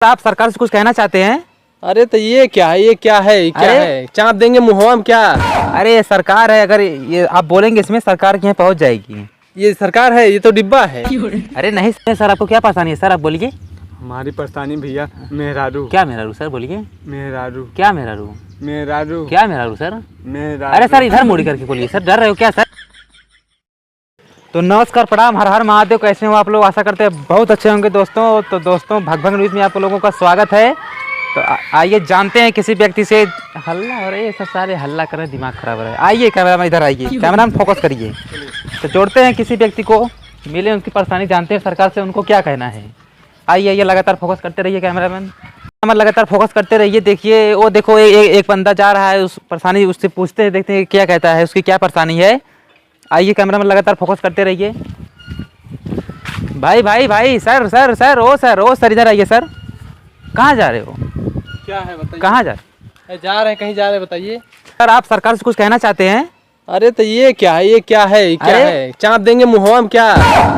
आप सरकार से कुछ कहना चाहते हैं? अरे तो ये क्या है, ये क्या है, क्या है? चाप देंगे मुँह हम क्या? अरे सरकार है, अगर ये आप बोलेंगे इसमें सरकार के यहाँ पहुँच जाएगी। ये सरकार है, ये तो डिब्बा है। अरे नहीं सर, आपको क्या परेशानी है सर, आप बोलिए। हमारी परेशानी भैया मेहरारू। क्या मेहरारू सर, बोलिए। मेहरारू। क्या मेहरारू? मेहरारू। क्या मेहरारू सर? मेहरारू। अरे सर इधर मुड़ी करके बोलिए सर, डर रहे हो क्या सर? तो नमस्कार, प्रणाम, हर हर महादेव। कैसे हो आप लोग? आशा करते हैं बहुत अच्छे होंगे दोस्तों। तो दोस्तों भगभंग न्यूज़ में आप लोगों का स्वागत है। तो आइए जानते हैं किसी व्यक्ति से। हल्ला हो रहा है सर, सारे हल्ला कर रहे हैं, दिमाग खराब हो रहा है। आइए कैमरा में इधर आइए, कैमरा में फोकस करिए। तो जोड़ते हैं किसी व्यक्ति को, मिले उनकी परेशानी, जानते हैं सरकार से उनको क्या कहना है। आइए आइए, लगातार फोकस करते रहिए कैमरामैन, लगातार फोकस करते रहिए। देखिए वो देखो एक बंदा जा रहा है, उस परेशानी उससे पूछते हैं, देखते हैं क्या कहता है, उसकी क्या परेशानी है। आइए कैमरा में लगातार फोकस करते रहिए। भाई भाई भाई, सर सर सर, ओ सर इधर आइए सर। कहाँ जा रहे हो? क्या है बताइए? कहाँ जा रहे? जा रहे हैं, कहीं जा रहे हैं, बताइए। सर आप सरकार से कुछ कहना चाहते हैं? अरे तो ये क्या है, ये क्या है, क्या है? चाप देंगे मुँह हम क्या?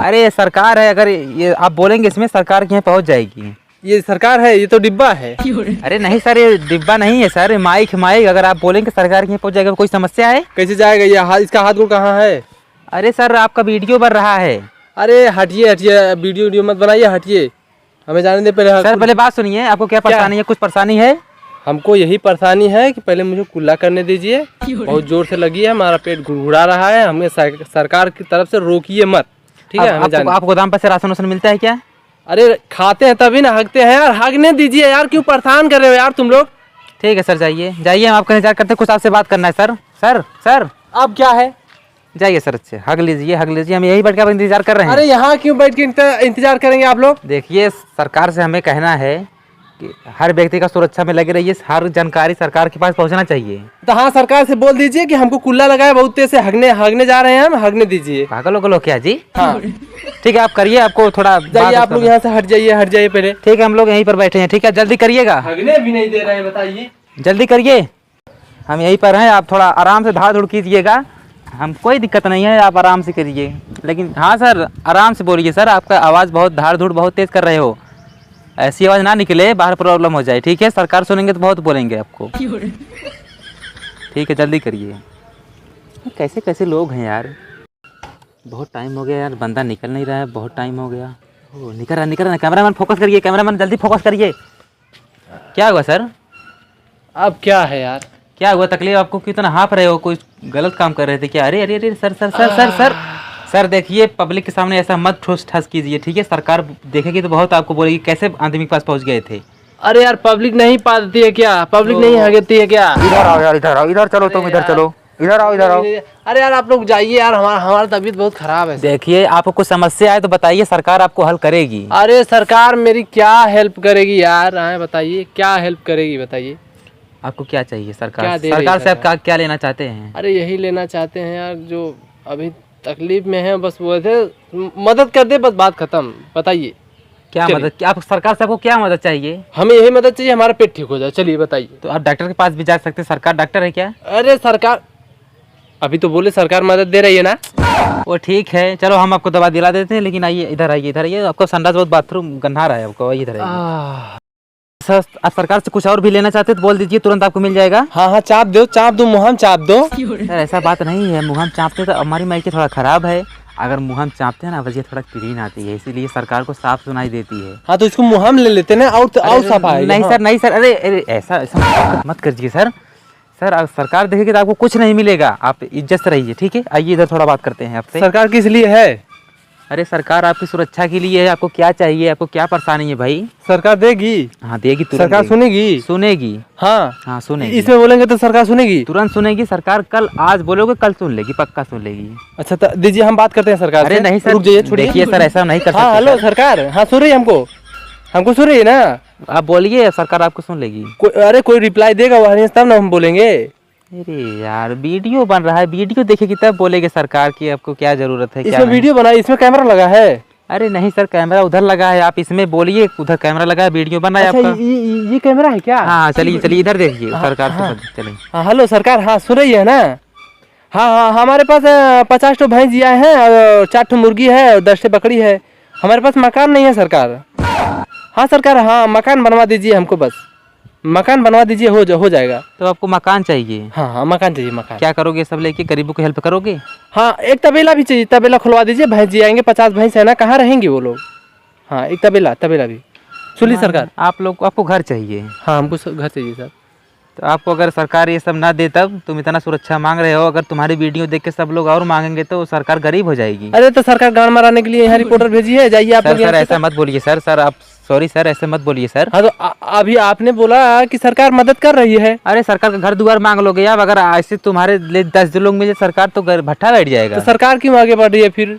अरे सरकार है, अगर ये आप बोलेंगे इसमें सरकार के यहाँ पहुँच जाएगी। ये सरकार है, ये तो डिब्बा है। अरे नहीं सर, ये डिब्बा नहीं है सर, माइक अगर आप बोलेंगे सरकार के यहाँ पहुँच जाएगा। कोई समस्या है? कैसे जाएगा ये? इसका हाथ गोड़ कहाँ है? अरे सर आपका वीडियो बन रहा है। अरे हटिए हटिए, वीडियो मत बनाइए, हटिए, हमें जाने दे पहले। सर पहले बात सुनिए, आपको क्या परेशानी है? कुछ परेशानी है? हमको यही परेशानी है कि पहले मुझे कुल्ला करने दीजिए, बहुत जोर से लगी है, हमारा पेट गुड़गुड़ा रहा है, हमें सरकार की तरफ से रोकिए मत, ठीक है? आपको गोदाम पर से राशन वाशन मिलता है क्या? अरे खाते हैं तभी ना हकते हैं यार, हगने दीजिए यार, क्यों परेशान कर रहे हो यार तुम लोग? ठीक है सर, जाइए जाइए, हम आपका इंतजार करते हैं, कुछ आपसे बात करना है सर। सर सर अब क्या है? जाइए सर, अच्छे हग लीजिए, हम यही बैठ के आपका इंतजार कर रहे हैं। अरे यहाँ क्यों बैठ के इंतजार करेंगे आप लोग? देखिए सरकार से हमें कहना है कि हर व्यक्ति का सुरक्षा में लगे रहिए, हर जानकारी सरकार के पास पहुंचना चाहिए। तो हाँ, सरकार से बोल दीजिए कि हमको कुल्ला लगाए, बहुत तेज से हगने जा रहे हैं, हम हगने दीजिए। पागल हो क्या जी? हाँ ठीक है, आप करिए, आपको थोड़ा जाइए, आप लोग यहाँ से हट जाइए पहले। ठीक है, हम लोग यहीं पर बैठे हैं, ठीक है, जल्दी करिएगा। हगने भी नहीं दे रहे हैं, बताइए। जल्दी करिए, हम यहीं पर हैं, आप थोड़ा आराम से धाड़ धुड़ कीजिएगा, हम कोई दिक्कत नहीं है, आप आराम से करिए। लेकिन हाँ सर, आराम से बोलिए सर, आपका आवाज़ बहुत धाड़ धुड़ बहुत तेज़ कर रहे हो, ऐसी आवाज़ ना निकले, बाहर प्रॉब्लम हो जाए, ठीक है? सरकार सुनेंगे तो बहुत बोलेंगे आपको। ठीक है, जल्दी करिए। कैसे कैसे लोग हैं यार, बहुत टाइम हो गया यार, बंदा निकल नहीं रहा है, बहुत टाइम हो गया। ओ निकल रहा, कैमरामैन फोकस करिए, कैमरामैन जल्दी फोकस करिए। क्या हुआ सर? अब क्या है यार? क्या हुआ, तकलीफ आपको? कितना हाँफ रहे हो, कोई गलत काम कर रहे थे क्या? अरे अरे अरे sir sir sir sir sir sir देखिए, पब्लिक के सामने ऐसा मत ठोस ठास कीजिए, ठीक है? सरकार देखेगी तो बहुत आपको बोलेगी कैसे आदमी के पास पहुंच गए थे। अरे यार, पब्लिक नहीं पाती है क्या? पब्लिक नहीं हगती है क्या? इधर आओ यार, इधर आओ, इधर चलो, तुम इधर चलो, इधर आओ, इधर आओ। अरे यार आप लोग जाइए यार, हमारा तबीयत बहुत खराब है। देखिए आपको कुछ समस्या है तो बताइए, सरकार आपको हल करेगी। अरे सरकार मेरी क्या हेल्प करेगी यार? बताइए क्या हेल्प करेगी, बताइए। आपको क्या चाहिए? सरकार से आप क्या लेना चाहते हैं? अरे यही लेना चाहते हैं यार, जो अभी तकलीफ में है, बस वो थे, मदद कर दे, बस बात खत्म। बताइए क्या मदद? आप सरकार से आपको क्या मदद चाहिए? हमें यही मदद चाहिए, हमारा पेट ठीक हो जाए। चलिए बताइए। तो आप डॉक्टर के पास भी जा सकते हैं, सरकार डॉक्टर है क्या? अरे सरकार अभी तो बोले सरकार मदद दे रही है ना। वो ठीक है, चलो हम आपको दवा दिला देते हैं, लेकिन आइए इधर आइए, इधर आइए, आपको संडास बहुत बाथरूम गंदा रहा है आपको, इधर आइए। सर आप सरकार से कुछ और भी लेना चाहते तो बोल दीजिए, तुरंत आपको मिल जाएगा। हाँ चाप दो मुँह चाप दो। सर ऐसा बात नहीं है, मुँह चापते तो हमारी माइक थोड़ा खराब है, अगर मुँह चापते हैं ना वजह थोड़ा क्लीन आती है, इसीलिए सरकार को साफ सुनाई देती है। हाँ तो इसको मुँह ले लेते ना, और साफ आएगा। नहीं सर, अरे ऐसा मत करिए सर। सर सरकार देखेगी तो आपको कुछ नहीं मिलेगा, आप इज्जत से रहिए, ठीक है? आइए इधर थोड़ा बात करते हैं आपसे। सरकार किस लिए है? अरे सरकार आपकी सुरक्षा के लिए है, आपको क्या चाहिए, आपको क्या परेशानी है भाई? सरकार देगी। हाँ देगी, सरकार सुनेगी। हाँ सुनेगी। इसमें बोलेंगे तो सरकार सुनेगी, तुरंत सुनेगी सरकार। कल आज बोलोगे कल सुन लेगी, पक्का सुन लेगी। अच्छा तो दीजिए, हम बात करते हैं सरकार से। अरे नहीं सर, रुक जाइए, छोड़िए। देखिए सर ऐसा नहीं कर सकते। हाँ हेलो सरकार, हाँ सुन रही है हमको सुन रही है ना? आप बोलिए, सरकार आपको सुन लेगी। अरे कोई रिप्लाई देगा वहाँ, तब ना हम बोलेंगे। अरे यार वीडियो बन रहा है, वीडियो देखेगी तब बोलेगे सरकार की आपको क्या जरूरत है। इसमें वीडियो बनाई, इसमें कैमरा लगा है। अरे नहीं सर, कैमरा उधर लगा है, आप इसमें बोलिए, उधर कैमरा लगा है, वीडियो बन रहा है आपका। ये कैमरा है क्या? हाँ चलिए इधर देखिए, सरकार से चलिए। हाँ हेलो सरकार, हाँ सुन रही है ना? हाँ हमारे पास 50 ठो भैंस जिया है, 4 ठो मुर्गी है और 10 ठो बकरी है। हमारे पास मकान नहीं है सरकार। हाँ सरकार, हाँ मकान बनवा दीजिए हमको, बस मकान बनवा दीजिए, हो जाएगा। तो आपको मकान चाहिए? हाँ हाँ मकान चाहिए, मकान। क्या करोगे सब लेके, गरीबों की हेल्प करोगे? हाँ एक तबेला भी चाहिए, तबेला खुलवा दीजिए, भैंस जी आएंगे, 50 भैंस है ना, कहाँ रहेंगे वो लोग। हाँ एक तबेला भी सुनिए सरकार। आपको घर चाहिए? हाँ हमको घर चाहिए सर। तो आपको अगर सरकार ये सब ना दे, तब तुम इतना सुरक्षा मांग रहे हो, अगर तुम्हारी वीडियो देख के सब लोग और मांगेंगे तो सरकार गरीब हो जाएगी। अरे तो सरकार गांड मराने के लिए यहाँ रिपोर्टर भेजी है, जाइए आप लोग। सर ऐसा मत बोलिए सर आप सॉरी सर, ऐसे मत बोलिए सर। हाँ तो अभी आपने बोला कि सरकार मदद कर रही है। अरे सरकार का घर दुआर मांग लोगे आप, अगर ऐसे तुम्हारे लिए 10 लोग मिले सरकार तो भट्ठा बैठ जाएगा। तो सरकार क्यों आगे बढ़ रही है फिर?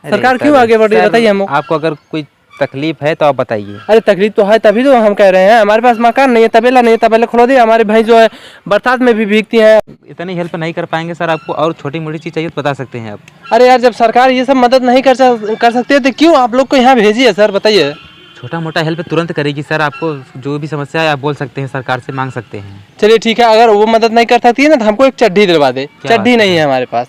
सरकार क्यों आगे बढ़ रही है बताइए हमको। आपको अगर कोई तकलीफ है तो आप बताइए। अरे तकलीफ तो है, तभी तो हम कह रहे हैं, हमारे पास मकान नहीं है, तबेला नहीं है, तबेला खुलवा दिए, हमारे भाई जो है बरसात में भी भीगती हैं। इतनी हेल्प नहीं कर पाएंगे सर, आपको और छोटी मोटी चीज़ चाहिए तो बता सकते हैं आप। अरे यार जब सरकार ये सब मदद नहीं कर सकती है तो क्यों आप लोग को यहाँ भेजी है सर, बताइए। छोटा मोटा हेल्प तुरंत करेगी सर, आपको जो भी समस्या है आप बोल सकते हैं, सरकार से मांग सकते हैं। चलिए ठीक है, अगर वो मदद नहीं कर सकती है ना तो हमको एक चड्डी दिलवा दे। चड्डी नहीं है हमारे पास।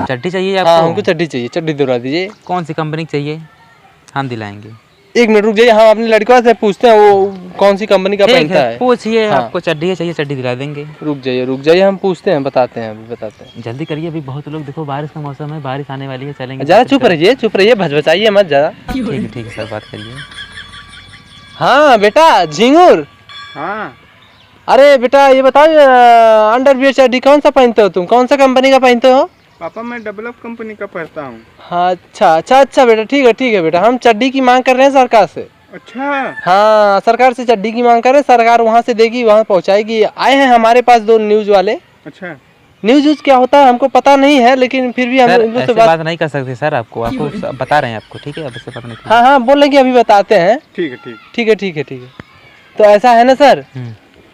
चड्डी चाहिए आपको? हाँ हमको चड्डी चाहिए, चड्डी दिलवा दीजिए। कौन सी कंपनी चाहिए? हम दिलाएंगे। एक मिनट रुक जाइए, हम अपने लड़कों से पूछते हैं वो कौन सी कंपनी का पहनता है। पूछिए। हाँ। आपको चड्डी चाहिए, चड्डी दिला देंगे। रुक जाइए हम पूछते हैं, बताते हैं, अभी बताते हैं। जल्दी करिए, अभी बहुत लोग देखो, बारिश का मौसम है, बारिश आने वाली है, चलेंगे। ज़्यादा चुप रहिए, भचभचाइए मत ज़्यादा। ठीक है सर, बात करिए। हाँ बेटा झिंगुर। हाँ अरे बेटा ये बताओ, अंडरवियर चड्डी कौन सा पहनते हो तुम, कौन सा कंपनी का पहनते हो? पापा मैं डेवलप कंपनी का पढ़ता हूँ। हाँ अच्छा बेटा, ठीक है बेटा, हम चड्डी की मांग कर रहे हैं सरकार से। अच्छा हाँ सरकार से चड्डी की मांग कर रहे हैं, सरकार वहाँ से देगी, वहाँ पहुँचाएगी। आए हैं हमारे पास 2 न्यूज़ वाले। अच्छा न्यूज़ क्या होता है हमको पता नहीं है, लेकिन फिर भी हम इनको से बात नहीं कर सकते सर, आपको बता रहे हैं आपको, ठीक है? अब इससे पता नहीं। हाँ बोलेंगे, अभी बताते हैं। ठीक है। तो ऐसा है ना सर,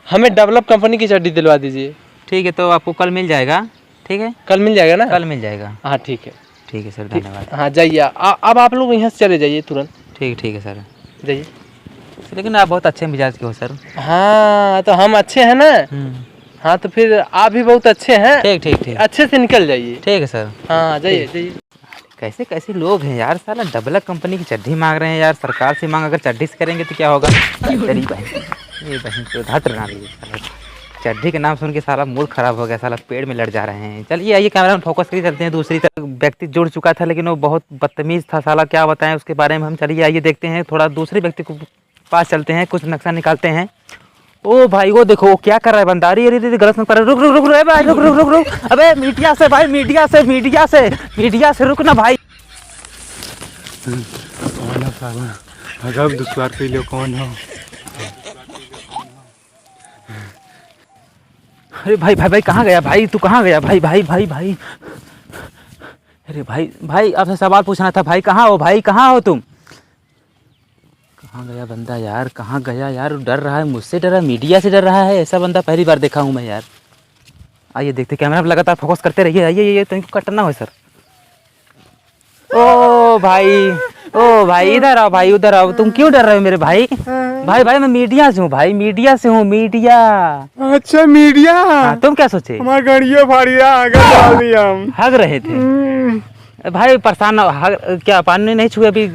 हमें डेवलप कंपनी की चड्डी दिलवा दीजिए। ठीक है, तो आपको कल मिल जाएगा। ठीक है, कल मिल जाएगा ना? कल मिल जाएगा। हाँ ठीक है सर, धन्यवाद। हाँ जाइए, अब आप लोग यहाँ से चले जाइए तुरंत। ठीक है सर, जाइए। लेकिन आप बहुत अच्छे मिजाज के हो सर। हाँ तो हम अच्छे हैं ना। हाँ तो फिर आप भी बहुत अच्छे हैं। ठीक अच्छे से निकल जाइए। ठीक है सर। हाँ जाइए। कैसे लोग हैं यार, साला डेवलप कंपनी की चड्डी मांग रहे हैं यार, सरकार से मांग, अगर चड्डी से करेंगे तो क्या होगा? तेरी बहन तो धट रहा है, चड्डी के नाम सुन के साला मूड खराब हो गया, साला पेड़ में लड़ जा रहे हैं। चलिए आइए कैमरा में फोकस करके चलते हैं। दूसरी तरफ व्यक्ति जुड़ चुका था, लेकिन वो बहुत बदतमीज़ था साला, क्या बताएं उसके बारे में हम। चलिए आइए देखते हैं, थोड़ा दूसरे व्यक्ति को पास चलते हैं, कुछ नक्शा निकालते हैं। ओ भाई वो देखो वो क्या कर रहा है बंदा, अरे गलत मत कर, रुक। अबे मीडिया से भाई, मीडिया से रुक ना भाई। कौन है साला, अगर दुश्वार के लिए कौन हो? अरे भाई कहाँ गया भाई, तू कहाँ गया भाई? अरे भाई आपसे सवाल पूछना था भाई, कहाँ हो भाई, कहाँ हो तुम? कहाँ गया बंदा यार, कहाँ गया यार? डर रहा है, मुझसे डर रहा है, मीडिया से डर रहा है, ऐसा बंदा पहली बार देखा हूँ मैं यार। आइए देखते, कैमरा में लगातार फोकस करते रहिए। आइए तुमको कटना हो सर। ओ भाई इधर आओ भाई, उधर आओ। तुम क्यों डर रहे हो मेरे भाई? भाई मैं मीडिया से हूँ भाई, मीडिया। अच्छा मीडिया। हाँ, तुम क्या सोचे? हमारा गाड़ियों फाड़िया आगे डाल दिया हम। हग रहे थे भाई, परेशान क्या पानी नहीं छुए अभी?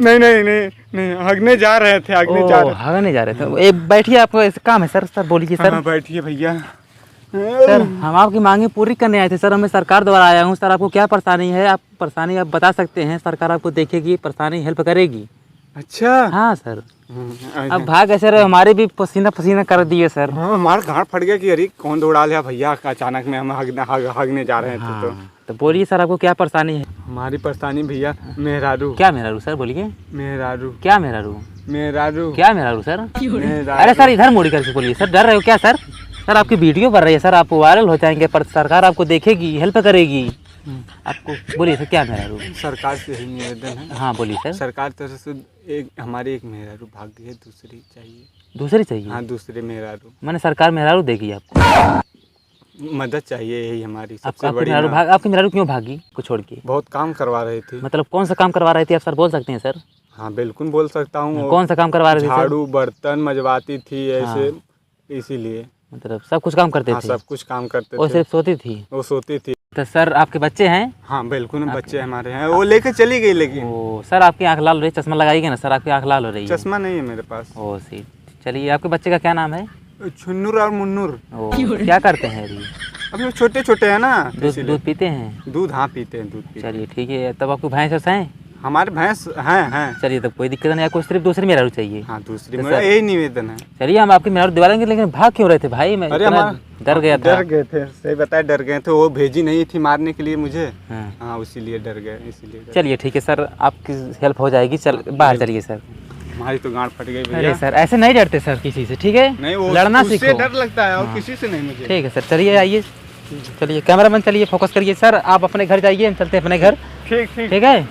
नहीं हगने जा रहे थे, हगने जा रहे थे। बैठिए, आपको काम है सर बोलिए सर। हाँ, बैठिए भैया। सर हम आपकी मांगे पूरी करने आए थे सर, हमें सरकार द्वारा आया हूँ सर। आपको क्या परेशानी है? आप परेशानी आप बता सकते हैं, सरकार आपको देखेगी, परेशानी हेल्प करेगी। अच्छा हाँ सर। अब भाग ऐसे रहे, हमारे भी पसीना कर दिए सर। हाँ हमारा गाँड फट गया कि अरे कौन दौड़ा लिया भैया, अचानक में हम हगने जा रहे थे। हाँ, तो बोलिए सर आपको क्या परेशानी है? हमारी परेशानी भैया मेहरारू। क्या मेहरारू सर? बोलिए। मेहरारू। क्या मेहरारू? क्या मेहरारू सर? अरे सर इधर मुड़ी करके बोलिए सर, डर रहे हो क्या सर? सर आपकी वीडियो बन रही है सर, आप वायरल हो जाएंगे, पर सरकार आपको देखेगी, हेल्प करेगी आपको। बोलिए सर क्या मेहरारू? सरकार से यही निवेदन है। हाँ बोलिए सर। सरकार तरफ से हमारी एक मेहरारू भाग गई है, दूसरी चाहिए। हाँ दूसरे मेहरारू, मैंने सरकार मेहरारू देगी आपको, मदद चाहिए, यही हमारी सबसे आपकी बड़ी। आपकी मेहरारू क्यों भागी को छोड़ के? बहुत काम करवा रही थी। मतलब कौन सा काम करवा रही थी आप सर, बोल सकते हैं सर? हाँ बिल्कुल बोल सकता हूँ। कौन सा काम करवा रही थी? झाड़ू बर्तन मजवाती थी ऐसे। इसीलिए मतलब सब कुछ काम करते थे? सब कुछ काम करते थे। वो सिर्फ सोती थी? वो सोती थी। तो सर आपके बच्चे हैं? हाँ बिल्कुल बच्चे हमारे हैं, वो लेके चली गई लेकिन। ओ सर आपकी आंख लाल हो रही है, चश्मा लगाइएगा ना सर, आपकी आंख लाल हो रही है। चश्मा नहीं है मेरे पास। ओ सी, चलिए आपके बच्चे का क्या नाम है? छुन्नुर और मुन्नुर। ओ क्या करते हैं अभी? अभी छोटे छोटे हैं ना। दूध पीते हैं? दूध हाँ पीते हैं, दूध पीते हैं। चलिए ठीक है, तब आपकी भैंस हैं? हमारे भैंस हैं। चलिए तब कोई दिक्कत नहीं, आपको सिर्फ दूसरी मेहरारू चाहिए। हाँ दूसरी, मेरा यही निवेदन है। चलिए हम आपकी मेहरारू दिवा लेंगे, लेकिन भाग क्यों रहे थे भाई? मैं डर गया था। डर गए थे, सही बताया, डर गए थे। वो भेजी नहीं थी मारने के लिए मुझे। हाँ इसीलिए डर गए, इसीलिए। चलिए ठीक है सर, आपकी हेल्प हो जाएगी। चल बाहर चलिए सर। हमारी तो गांड फट गई भैया। अरे सर ऐसे नहीं डरते सर किसी से, ठीक है? नहीं, वो लड़ना उससे सीखो। डर लगता है और किसी से नहीं मुझे। ठीक है सर, चलिए आइए। चलिए कैमरामैन चलिए फोकस करिए सर, आप अपने घर जाइए, हम चलते हैं अपने घर। ठीक है।